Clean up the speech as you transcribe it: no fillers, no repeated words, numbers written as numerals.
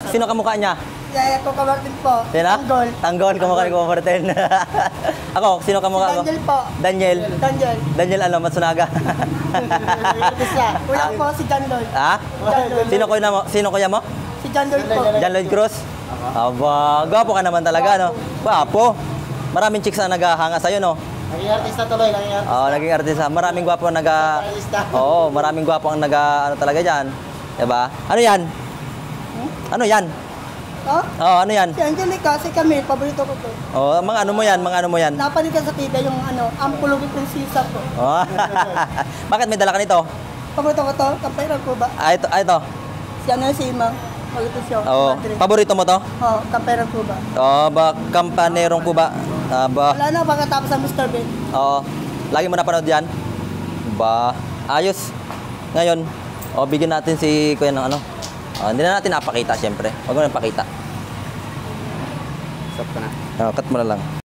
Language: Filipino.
Sino kamukha niya? Yaya ko Martin po. Sino? Tanggol. Tanggol, kamukha ni Kuya Martin. Ako, sino kamukha ko? Daniel po. Daniel. Daniel. Daniel ano, Matsunaga. Isa. Kuya po si John Lloyd. Ha? Sino kuya mo? Si John Lloyd po. John Lloyd Cruz? Aba, gwapo ka naman talaga, no? Gwapo. Maraming chicks na naghahanga sa'yo, no? Naging artista tuloy, naging artista. Oo, naging artista. Maraming gwapo ang Oo, maraming gwapo ang ano talaga dyan. Diba? Ano yan? Ano yan? Oh? Oo, ano yan? Si Angelica, si Camille, paborito ko to. Oo, mga ano mo yan? Mga ano mo yan? Napanood ka sa TV yung Ampulugi Prinsesa po. Oh. Bakit may dala ka nito? Paborito ko to, Kamperan Cuba. Ito. Si si Imang. Paborito siya. Oo. Paborito mo to? Oo, Kamperan Cuba. Oo, Kampanerong Cuba. Wala na, pagkatapos ng Mr. Bean. Oo. Lagi mo napanood yan? Ayos. Ngayon, bigyan natin si Kuya ng ano. Hindi na natin napakita, siyempre. Huwag mo na napakita. Stop ka na. Cut mo na lang.